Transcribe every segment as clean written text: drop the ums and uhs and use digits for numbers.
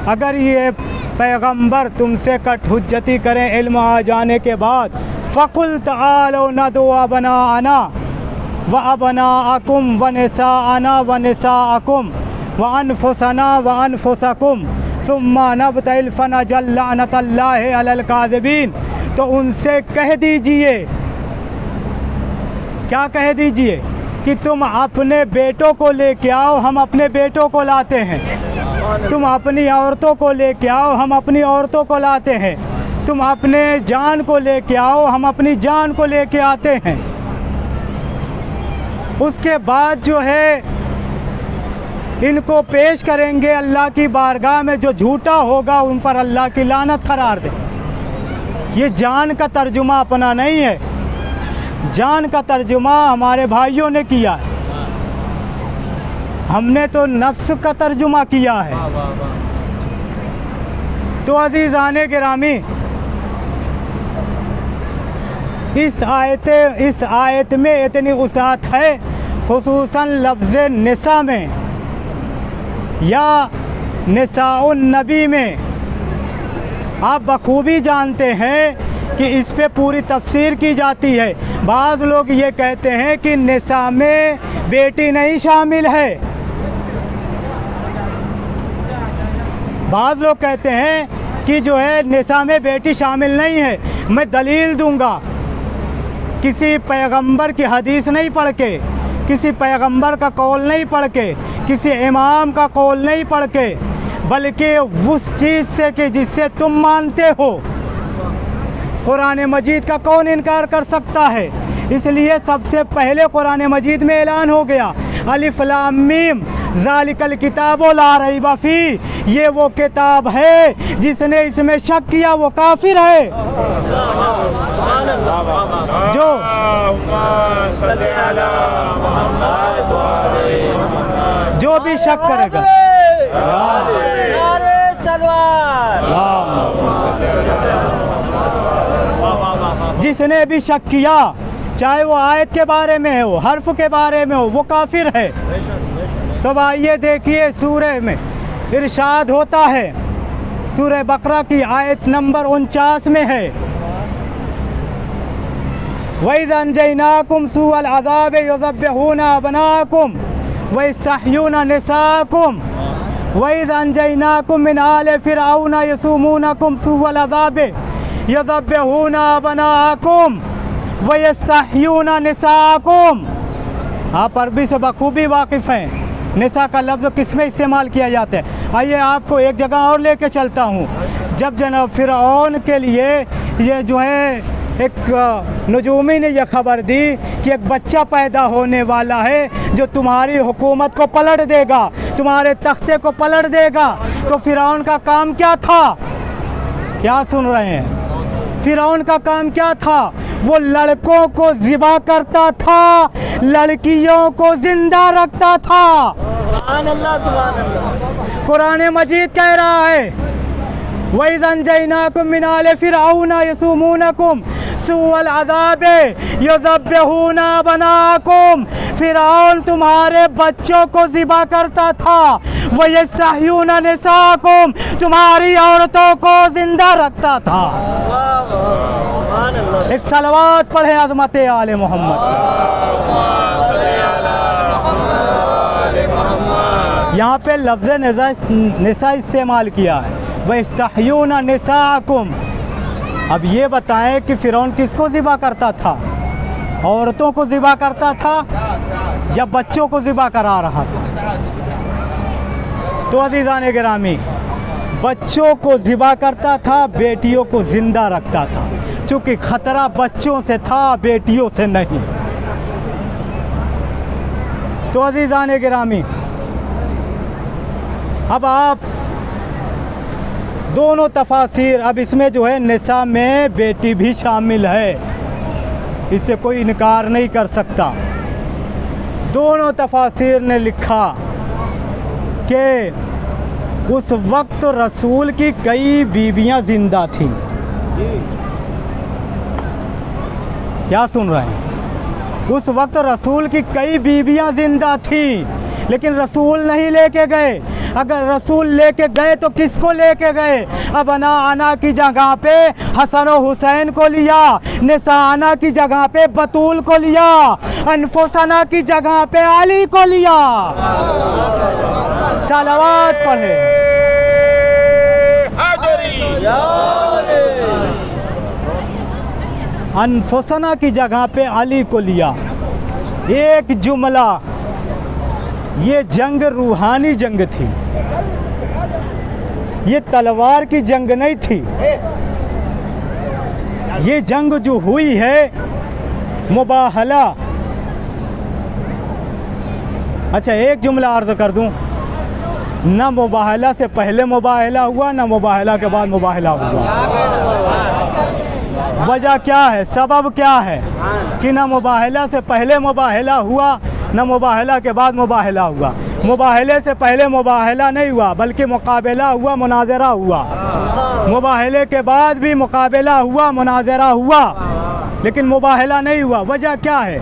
अगर ये पैगंबर तुमसे कट हुज्जती करें इल्म आ जाने के बाद, फ़कुल तआलो नदु अबनाअना व अबनाअकुम व निसाअना व निसाअकुम व अनफुसना व अनफुसकुम सुम्मा नबतइल फनजल लअनतल्लाहि अलल काज़िबीन। तो उनसे कह दीजिए, क्या कह दीजिए कि तुम अपने बेटों को लेके आओ, हम अपने बेटों को लाते हैं। तुम अपनी औरतों को लेके आओ, हम अपनी औरतों को लाते हैं। तुम अपने जान को लेके आओ, हम अपनी जान को लेके आते हैं। उसके बाद जो है इनको पेश करेंगे अल्लाह की बारगाह में। जो झूठा होगा उन पर अल्लाह की लानत करार दे। ये जान का तर्जुमा अपना नहीं है, जान का तर्जुमा हमारे भाइयों ने किया है, हमने तो नफ्स का तर्जुमा किया है। तो अज़ीज़ाने गिरामी, इस आयत में इतनी वसाअत है, खुसूसन लफ्ज़ निसा में या निसाउन नबी में। आप बखूबी जानते हैं कि इस पे पूरी तफसीर की जाती है। बाज़ लोग ये कहते हैं कि निसा में बेटी नहीं शामिल है, बाज़ लोग कहते हैं कि जो है निसा में बेटी शामिल नहीं है। मैं दलील दूंगा, किसी पैगंबर की हदीस नहीं पढ़ के, किसी पैगंबर का कौल नहीं पढ़ के, किसी इमाम का कौल नहीं पढ़ के, बल्कि उस चीज़ से कि जिससे तुम मानते हो। कुरान मजीद का कौन इनकार कर सकता है? इसलिए सबसे पहले कुरान मजीद में ऐलान हो गया, अलिफ लाम मीम ज़ालिकल किताबु ला रैब फी, ये वो किताब है जिसने इसमें शक किया वो काफिर है। जो भी शक करेगा, जिसने भी शक किया, चाहे वो आयत के बारे में हो, हर्फ के बारे में हो, वो काफिर है। तो आइए देखिए, सूरह में इरशाद होता है, सूरह बकरा की आयत नंबर 49 में है, वइज़ अंजयनाकुम सूअल अज़ाब युज़ब्बिहूना अबनाकुम व यस्तहयूना निसाकुम वइज़ अंजयनाकुम मिन आले फ़िरऔन यसुमूनकुम सूअल अज़ाब युज़ब्बिहूना अबनाकुम व यस्तहयूना निसाकुम। आप अरबी से बखूबी वाकिफ़ हैं, निसा का लफ्ज़ किस में इस्तेमाल किया जाता है। आइए आपको एक जगह और लेके चलता हूँ। जब जनाब फ़िरऔन के लिए ये जो है एक नजूमी ने यह खबर दी कि एक बच्चा पैदा होने वाला है जो तुम्हारी हुकूमत को पलट देगा, तुम्हारे तख्ते को पलट देगा, तो फ़िरऔन का काम क्या था? क्या सुन रहे हैं? फ़िरऔन का काम क्या था? वो लड़कों को ज़िबा करता था, लड़कियों को जिंदा रखता था। सुभान अल्लाह, सुभान अल्लाह। कुरान मजीद कह रहा है, वइज़ अंजयनाकुम मिन आले फ़िरऔन यसुमूनकुम सूअल अज़ाब युज़ब्बिहूना अबनाकुम। फ़िरऔन तुम्हारे बच्चों को ज़िबा करता था, व यस्तहयूना निसाकुम, तुम्हारी औरतों को जिंदा रखता था। एक सलवात पढ़े अज़मत आले मोहम्मद। यहाँ पे लफ्ज़ निसा इस्तेमाल किया है, वह यस्तहयूना निसाकुम। अब ये बताएं कि फ़िरौन किसको ज़िबा करता था? औरतों को ज़िबा करता था या बच्चों को ज़िबा करा रहा था? तो अज़ीज़ान गिरामी, बच्चों को ज़िबा करता था, बेटियों को ज़िंदा रखता था, क्योंकि ख़तरा बच्चों से था, बेटियों से नहीं। तो अज़ीज़ान गिरामी, अब आप दोनों तफासिर, अब इसमें जो है निसा में बेटी भी शामिल है, इससे कोई इनकार नहीं कर सकता। दोनों तफासिर ने लिखा कि उस वक्त रसूल की कई बीवियां जिंदा थीं। क्या सुन रहे हैं? उस वक्त रसूल की कई बीवियां जिंदा थीं, लेकिन रसूल नहीं लेके गए। अगर रसूल लेके गए तो किसको लेके गए? अब आना की जगह पे हसन और हुसैन को लिया, निसाना की जगह पे बतूल को लिया, अनफुसना की जगह पे अली को लिया। सलावत पढ़े। अनफुसना की जगह पे अली को लिया। एक जुमला, ये जंग रूहानी जंग थी, ये तलवार की जंग नहीं थी। ये जंग जो हुई है मुबाहला। अच्छा, एक जुमला अर्ज कर दूं, ना मुबाहला से पहले मुबाहला हुआ, ना मुबाहला के बाद मुबाहला हुआ। वजह क्या है, सबब क्या है कि ना मुबाहला से पहले मुबाहला हुआ, ना मुबाहला के बाद मुबाहला हुआ। मुबाहले से पहले मुबाहला नहीं हुआ, बल्कि मुकाबला हुआ, मुनाजरा हुआ। मुबाहले के बाद भी मुकाबला हुआ, मुनाजरा हुआ, लेकिन मुबाहला नहीं हुआ। वजह क्या है,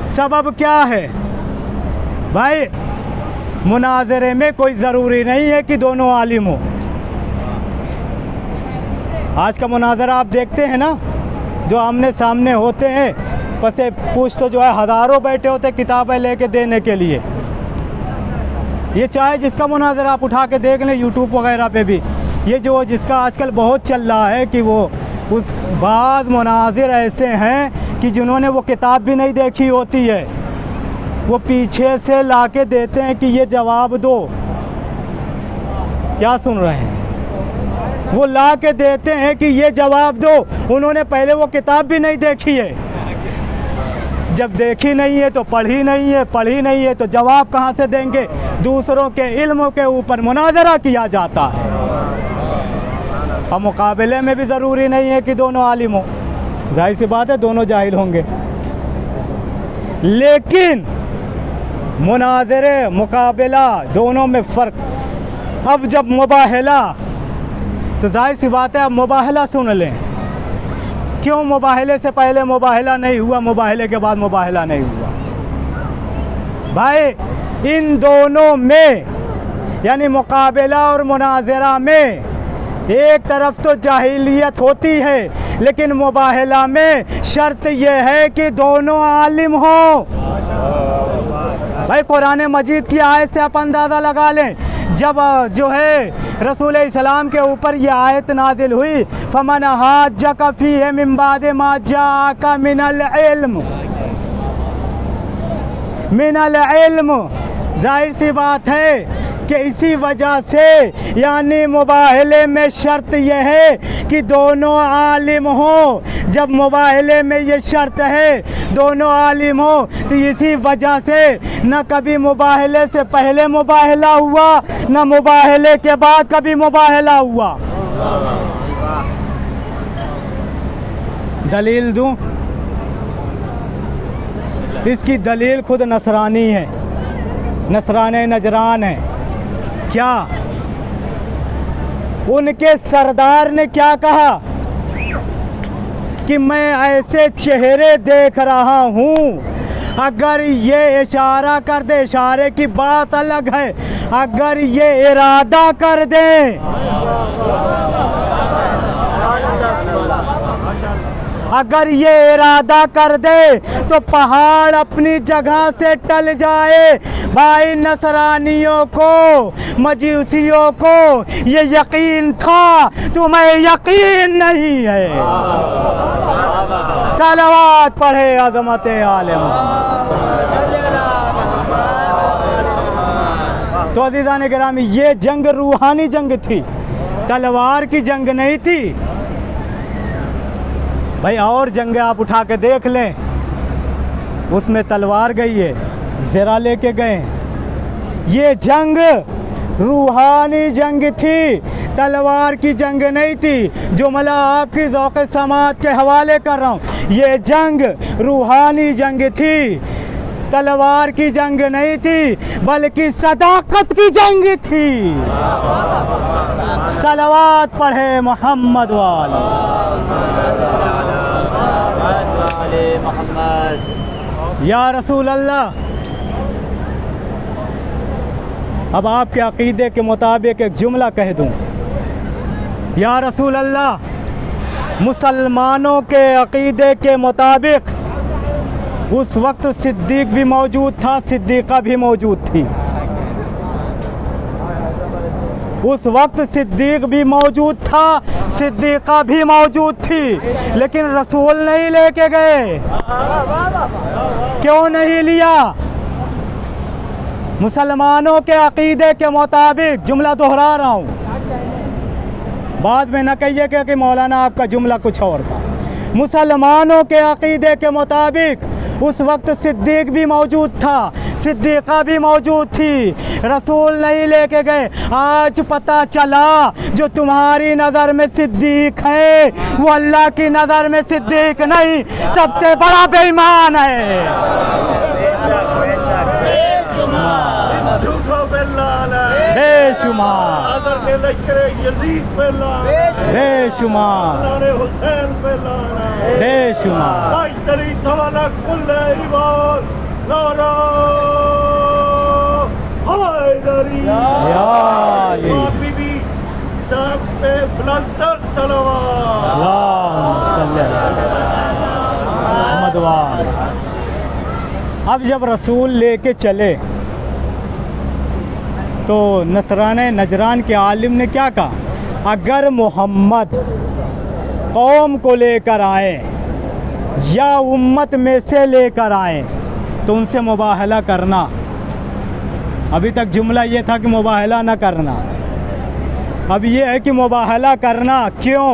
सबब क्या है? भाई, मुनाजरे में कोई ज़रूरी नहीं है कि दोनों आलिम हो। आज का मुनाजरा आप देखते हैं ना, जो आमने सामने होते हैं, पसे पूछ तो जो है हज़ारों बैठे होते किताबें लेके देने के लिए। ये चाहे जिसका मुनाजरा आप उठा के देख लें यूट्यूब वगैरह पे भी, ये जो जिसका आजकल बहुत चल रहा है कि वो उस बाज़ मुनाजिर ऐसे हैं कि जिन्होंने वो किताब भी नहीं देखी होती है, वो पीछे से लाके देते हैं कि ये जवाब दो। क्या सुन रहे हैं? वो ला के देते हैं कि ये जवाब दो। उन्होंने पहले वो किताब भी नहीं देखी है। जब देखी नहीं है तो पढ़ी नहीं है, पढ़ी नहीं है तो जवाब कहाँ से देंगे? दूसरों के इल्म के ऊपर मुनाजरा किया जाता है। अब मुकाबले में भी ज़रूरी नहीं है कि दोनों आलिम हो, जाहिर सी बात है दोनों जाहिल होंगे। लेकिन मुनाजरे, मुकाबला, दोनों में फ़र्क। अब जब मुबाहला, तो जाहिर सी बात है अब मुबाहला सुन लें। क्यों मुबाहले से पहले मुबाहला नहीं हुआ, मुबाहले के बाद मुबाहला नहीं हुआ? भाई, इन दोनों में यानी मुकाबला और मुनाजरा में एक तरफ तो जाहिलियत होती है, लेकिन मुबाहला में शर्त यह है कि दोनों आलिम हो। भाई, कुरान मजीद की आयत से आप अंदाज़ा लगा लें, जब जो है रसूल इस्लाम के ऊपर ये आयत नाजिल हुई, फमन हाज्जक फीहि मिन बाद मा जाअका मिनल इल्म। जाहिर सी बात है कि इसी वजह से यानी मुबाहले में शर्त यह है कि दोनों आलिम हो। जब मुबाहले में ये शर्त है दोनों आलिम हो, तो इसी वजह से न कभी मुबाहले से पहले मुबाहला हुआ, न मुबाहले के बाद कभी मुबाहला हुआ। दलील दूं? इसकी दलील खुद नसरानी है, नसराने नजरान है। क्या उनके सरदार ने क्या कहा कि मैं ऐसे चेहरे देख रहा हूँ, अगर ये इशारा कर दे, इशारे की बात अलग है, अगर ये इरादा कर दे, अगर ये इरादा कर दे तो पहाड़ अपनी जगह से टल जाए। भाई, नसरानियों को, मजूसियों को ये यकीन था, तुम्हें यकीन नहीं है। सलावत पढ़े अज़मत आलिम। तो अज़ीज़ान गिरामी, ये जंग रूहानी जंग थी, तलवार की जंग नहीं थी। भाई, और जंग आप उठा के देख लें, उसमें तलवार गई है, ज़रा लेके गए। ये जंग रूहानी जंग थी, तलवार की जंग नहीं थी। जुमला आपकी ज़ौक़ समात के हवाले कर रहा हूँ। ये जंग रूहानी जंग थी, तलवार की जंग नहीं थी, बल्कि सदाकत की जंग थी। सलावत पढ़े मोहम्मद वाले या रसूल अल्लाह। अब आपके अक़ीदे के मुताबिक एक जुमला कह दूँ, या रसूल अल्लाह, मुसलमानों के अक़ीदे के मुताबिक उस वक्त सिद्दीक़ भी मौजूद था, सिद्दीक़ा भी मौजूद थी। उस वक्त सिद्दीक़ भी मौजूद था, सिद्दीक़ा भी मौजूद थी, लेकिन रसूल नहीं लेके गए। क्यों नहीं लिया? मुसलमानों के अक़ीदे के मुताबिक, जुमला दोहरा रहा हूँ, बाद में न कहिए कि मौलाना आपका जुमला कुछ और था। मुसलमानों के अक़ीदे के मुताबिक उस वक्त सिद्दीक़ भी मौजूद था, सिद्दीक़ा भी मौजूद थी, रसूल नहीं लेके गए। आज पता चला जो तुम्हारी नज़र में सिद्दीक़ है वो अल्लाह की नज़र में सिद्दीक़ नहीं, सबसे बड़ा बेईमान है। बेशुमार बेशुमार बेशुमार अब जब रसूल लेके चले तो नजरान के आलिम ने क्या कहा, अगर मोहम्मद कौम को लेकर आए या उम्मत में से लेकर आए तो उनसे मुबाहला करना। अभी तक जुमला ये था कि मुबाहला ना करना, अब ये है कि मुबाहला करना। क्यों?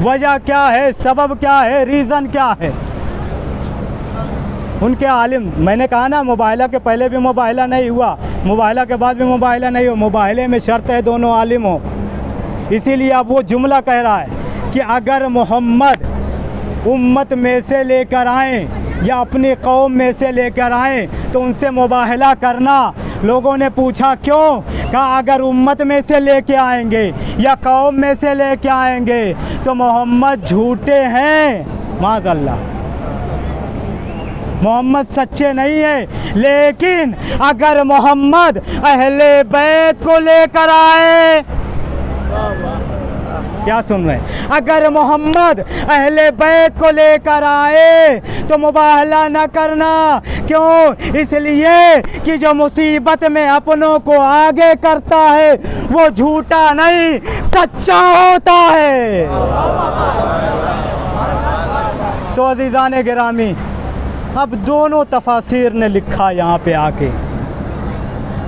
वजह क्या है, सबब क्या है, रीज़न क्या है? उनके आलिम, मैंने कहा ना मुबाहला के पहले भी मुबाहला नहीं हुआ, मुबाहला के बाद भी मुबाहला नहीं हो, मुबाहले में शर्त है दोनों आलिम हो। इसीलिए अब वो जुमला कह रहा है कि अगर मोहम्मद उम्मत में से लेकर आएँ या अपनी कौम में से लेकर आएँ तो उनसे मुबाहला करना। लोगों ने पूछा क्यों? कहा अगर उम्मत में से लेके आएंगे या कौम में से लेके आएंगे तो मोहम्मद झूठे हैं, माज़अल्लाह, मोहम्मद सच्चे नहीं है। लेकिन अगर मोहम्मद अहले बैत को लेकर आए, क्या सुन रहे हैं, अगर मोहम्मद अहले बैत को लेकर आए तो मुबाहला न करना। क्यों? इसलिए कि जो मुसीबत में अपनों को आगे करता है वो झूठा नहीं, सच्चा होता है। तो अज़ीज़ान गिरामी, अब दोनों तफासिर ने लिखा यहाँ पे आके,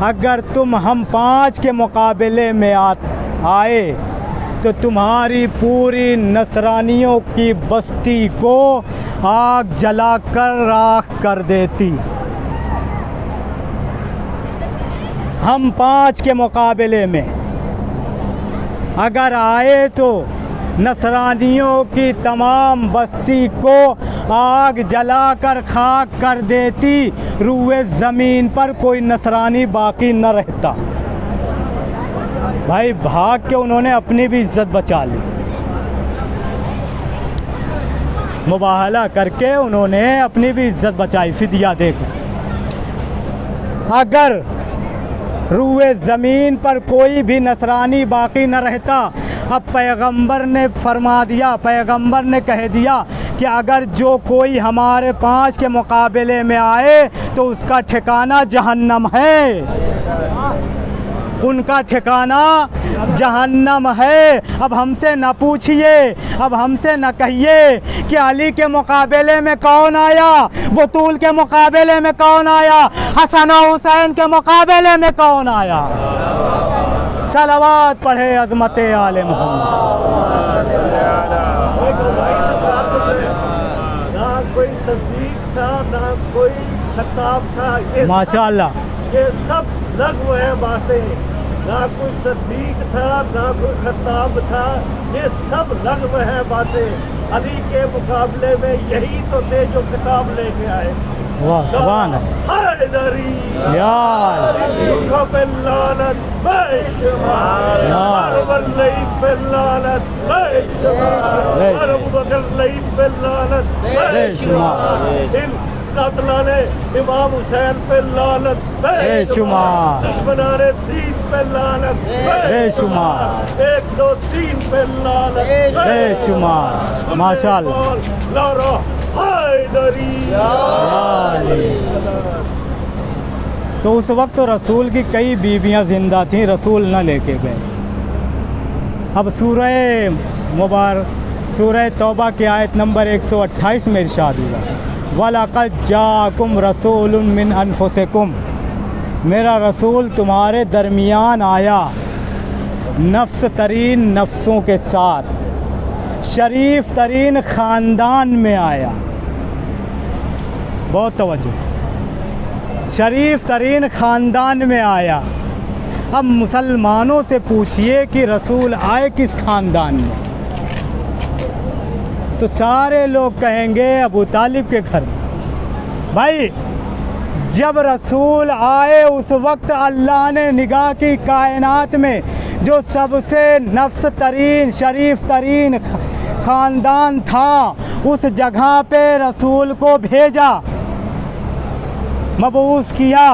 अगर तुम हम पाँच के मुकाबले में आए तो तुम्हारी पूरी नसरानियों की बस्ती को आग जलाकर राख कर देती। हम पाँच के मुकाबले में अगर आए तो नसरानियों की तमाम बस्ती को आग जलाकर खाक कर देती, रूए ज़मीन पर कोई नसरानी बाकी न रहता। भाई भाग के उन्होंने अपनी भी इज्जत बचा ली, मुबाहला करके उन्होंने अपनी भी इज्जत बचाई, फिदिया देकर। अगर रूए ज़मीन पर कोई भी नसरानी बाकी न रहता, अब पैगंबर ने फरमा दिया, पैगंबर ने कह दिया कि अगर जो कोई हमारे पाँच के मुकाबले में आए तो उसका ठिकाना जहन्नम है, उनका ठिकाना जहन्नम है। अब हमसे न पूछिए, अब हमसे न कहिए कि अली के मुकाबले में कौन आया, बतूल के मुकाबले में कौन आया, हसन और हुसैन के मुकाबले में कौन आया। सलावत पढ़े अज़मत आले मोहम्मद। ना कोई सदीक था, ना कोई खताब था, माशाअल्लाह, ये सब लग़्व है बातें। ना कोई सदीक था, ना कोई खताब था, ये सब लग़्व है बातें। अली के मुकाबले में यही तो थे जो खिताब लेके आए। वाह सुभान अल्लाह, हैदरी यार दुखों पे लानत बेशुमार, हर वली पे लानत बेशुमार, हर मुगल्ली पे लानत बेशुमार। इन कातलाने इमाम हुसैन पे लानत बेशुमार। दुश्मनाने दीन पे लानत बेशुमार। 1 2 3 पे लानत बेशुमार। माशाअल्लाह। नारा हैदरी। तो उस वक्त तो रसूल की कई बीवियां जिंदा थीं, रसूल न लेके गए। अब सूरह तौबा की आयत नंबर 128 में इरशाद हुआ, वलक़द जाकुम रसूलुम मिन अनफुसिकुम, मेरा रसूल तुम्हारे दरमियान आया नफ्स तरीन नफ्सों के साथ, शरीफ तरीन ख़ानदान में आया। बहुत तवज्जो, शरीफ तरीन ख़ानदान में आया। अब मुसलमानों से पूछिए कि रसूल आए किस ख़ानदान में, तो सारे लोग कहेंगे अबू तालिब के घर में। भाई जब रसूल आए उस वक्त अल्लाह ने निगाह की कायनात में जो सबसे नफ्स तरीन शरीफ तरीन ख़ानदान था उस जगह पे रसूल को भेजा, मबऊस किया।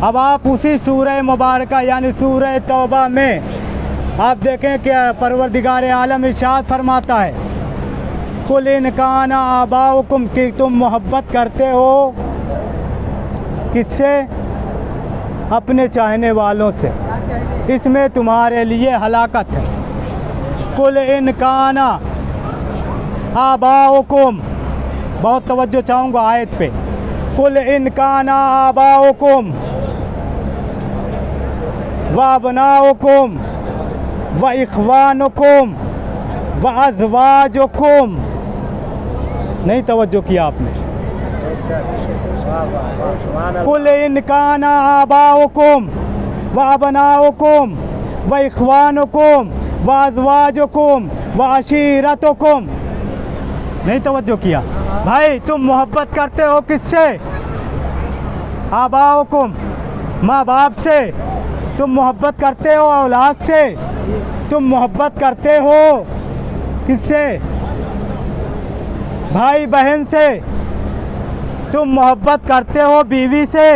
अब आप उसी सूरह मुबारका यानी सूरह तौबा में आप देखें कि परवरदिगार आलम इरशाद फरमाता है, कुल इन काना आबाउकुम, कि तुम मोहब्बत करते हो किससे? अपने चाहने वालों से, इसमें तुम्हारे लिए हलाकत है। कुल इन काना आबाउकुम, बहुत तवज्जो चाहूँगा आयत पे, कुल इन काना आबाउकुम व अबनाउकुम व इख्वानुकुम व अज़वाजुकुम। नहीं तवज्जो किया आपने। कुल इन काना आबाउकुम व अबनाउकुम व इख्वानुकुम व अज़वाजुकुम व अशीरतुकुम। नहीं तवज्जो किया। भाई तुम मोहब्बत करते हो किससे? आबाउकुम, माँ बाप से। तुम मोहब्बत करते हो औलाद से। तुम मोहब्बत करते हो किससे? भाई बहन से। तुम मोहब्बत करते हो बीवी से।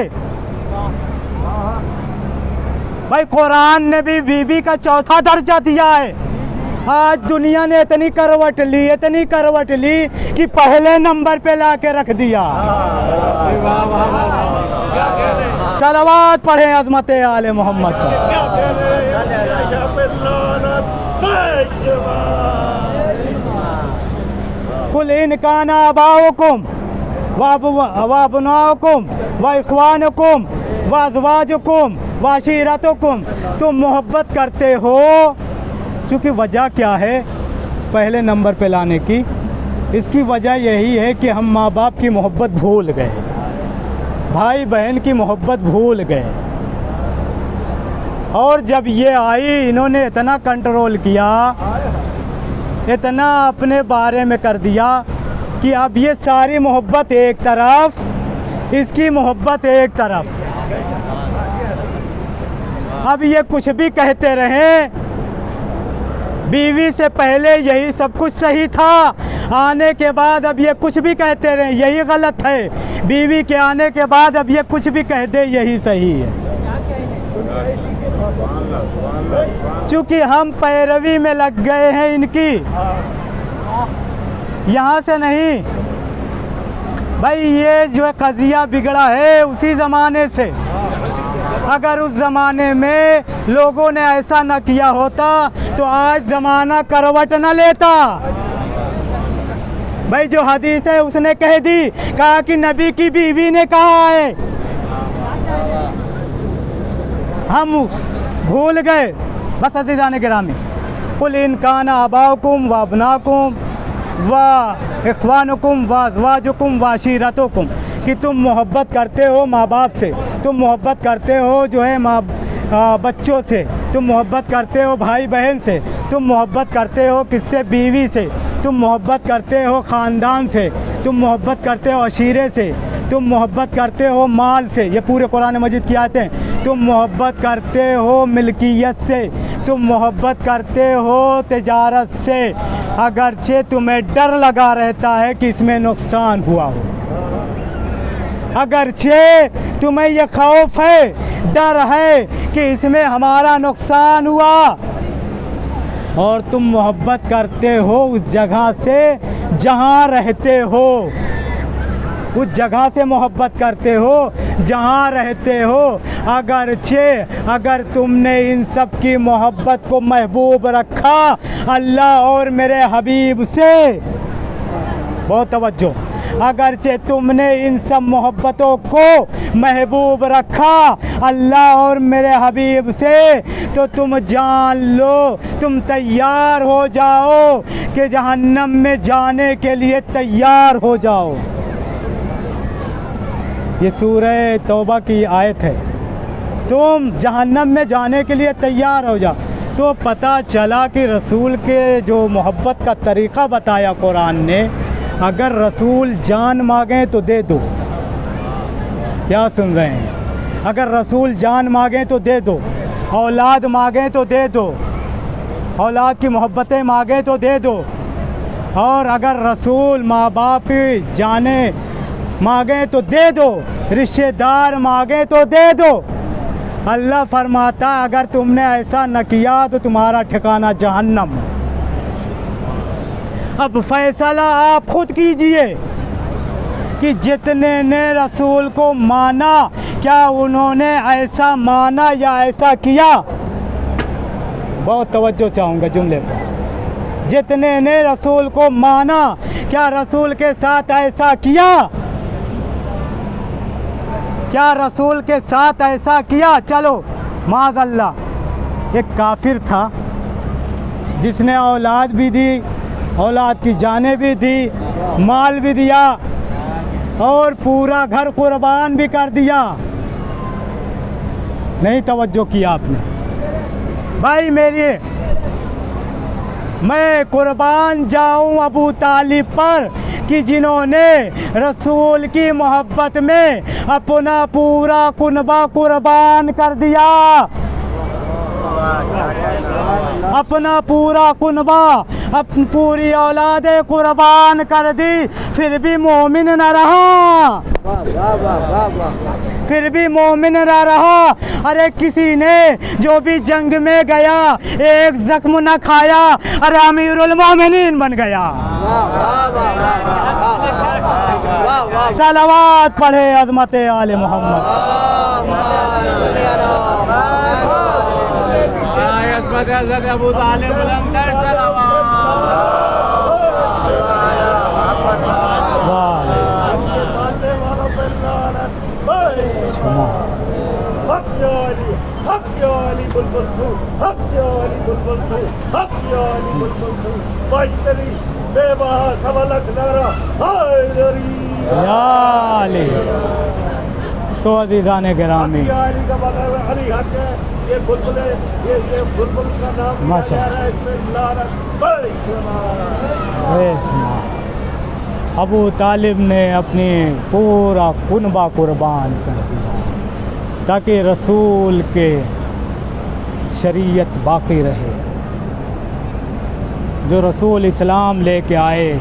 भाई कुरान ने भी बीवी का चौथा दर्जा दिया है। आज दुनिया ने इतनी करवट ली कि पहले नंबर पे ला के रख दिया। सलावत पढ़े अज़मत आले मोहम्मद पर। कुल इन काना आबाउकुम व अबनाउकुम व इख्वानुकुम व अज़वाजुकुम व अशीरतुकुम। तुम मोहब्बत करते हो, चूँकि वजह क्या है पहले नंबर पे लाने की? इसकी वजह यही है कि हम माँ बाप की मोहब्बत भूल गए, भाई बहन की मोहब्बत भूल गए। और जब ये आई इन्होंने इतना कंट्रोल किया, इतना अपने बारे में कर दिया कि अब ये सारी मोहब्बत एक तरफ, इसकी मोहब्बत एक तरफ। अब ये कुछ भी कहते रहें, बीवी से पहले यही सब कुछ सही था, आने के बाद अब ये कुछ भी कहते रहे यही गलत है, बीवी के आने के बाद अब ये कुछ भी कह दे यही सही है। चूँकि हम पैरवी में लग गए हैं इनकी, यहाँ से नहीं। भाई ये जो कज़िया बिगड़ा है उसी ज़माने से। अगर उस ज़माने में लोगों ने ऐसा न किया होता तो आज ज़माना करवट न लेता। भाई जो हदीस है उसने कह दी, कहा कि नबी की बीवी ने कहा है, हम भूल गए। बस अज़ीज़ान गिरामी, कुल इन काना आबाउकुम व अबनाकुम व इख्वानुकुम व अज़वाजुकुम व अशीरतुकुम, कि तुम मोहब्बत करते हो माँ बाप से, तुम मोहब्बत करते हो जो है बच्चों से, तुम मोहब्बत करते हो भाई बहन से, तुम मोहब्बत करते हो किससे? बीवी से। तुम मोहब्बत करते हो ख़ानदान से, तुम मोहब्बत करते हो अशीरे से, तुम मोहब्बत करते हो माल से। ये पूरे कुरान मजीद की आयतें हैं। तुम मोहब्बत करते हो मिल्कियत से, तुम मोहब्बत करते हो तिजारत से, अगरचे तुम्हें डर लगा रहता है कि इसमें नुकसान हुआ हो। अगरचे तुम्हें ये खौफ है, डर है कि इसमें हमारा नुकसान हुआ, और तुम मोहब्बत करते हो उस जगह से जहाँ रहते हो, उस जगह से मोहब्बत करते हो जहाँ रहते हो। अगरचे अगर तुमने इन सब की मोहब्बत को महबूब रखा अल्लाह और मेरे हबीब से, बहुत तवज्जो, अगरचे तुमने इन सब मोहब्बतों को महबूब रखा अल्लाह और मेरे हबीब से, तो तुम जान लो, तुम तैयार हो जाओ कि जहन्नम में जाने के लिए तैयार हो जाओ। ये सूरह तौबा की आयत है, तुम जहन्नम में जाने के लिए तैयार हो जाओ। तो पता चला कि रसूल के जो मोहब्बत का तरीक़ा बताया कुरान ने, अगर रसूल जान मांगें तो दे दो। क्या सुन रहे हैं? अगर रसूल जान मांगें तो दे दो, औलाद मांगें तो दे दो, औलाद की मोहब्बतें मांगें तो दे दो, और अगर रसूल माँ बाप की जाने मांगें तो दे दो, रिश्तेदार मांगें तो दे दो। अल्लाह फरमाता अगर तुमने ऐसा न किया तो तुम्हारा ठिकाना जहन्नम। अब फैसला आप खुद कीजिए कि जितने ने रसूल को माना, क्या उन्होंने ऐसा माना या ऐसा किया? बहुत तवज्जो चाहूँगा जुमले पर। जितने ने रसूल को माना, क्या रसूल के साथ ऐसा किया? क्या रसूल के साथ ऐसा किया? चलो माज़अल्लाह, एक काफिर था जिसने औलाद भी दी, औलाद की जाने भी दी, माल भी दिया और पूरा घर कुर्बान भी कर दिया। नहीं तवज्जो किया आपने? भाई मेरी, मैं कुर्बान जाऊं अबू तालिब पर कि जिन्होंने रसूल की मोहब्बत में अपना पूरा कुनबा कुर्बान कर दिया, अपना पूरा कुनबा, अपनी पूरी औलादे कुर्बान कर दी, फिर भी मोमिन न रहा, फिर भी मोमिन न रहा। अरे किसी ने जो भी जंग में गया एक जख्म न खाया, अरे अमीरुल मोमिनीन बन गया। सलावत पढ़े अज़मत आले मोहम्मद। हज़रत अबू तालिब बुलंदर तो अज़ीज़ान गिरामी, ये बुलबुल है, ये बुलबुल का नाम माशाअल्लाह। अबू तालिब ने अपनी पूरा कुनबा कुर्बान कर दिया ताकि रसूल के शरीयत बाकी रहे। जो रसूल इस्लाम लेके आए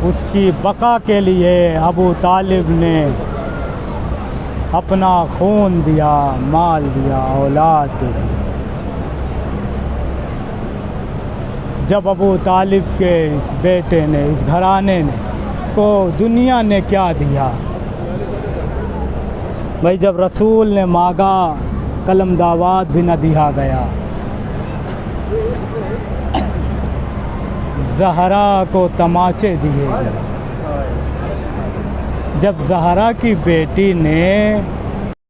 उसकी बका के लिए अबू तालिब ने अपना खून दिया, माल दिया, औलाद दे दी। जब अबू तालिब के इस बेटे ने, इस घराने ने को दुनिया ने क्या दिया? भाई जब रसूल ने मांगा कलम दावात भी न दिया गया। ज़हरा को तमाचे दिए गए। जब ज़हरा की बेटी ने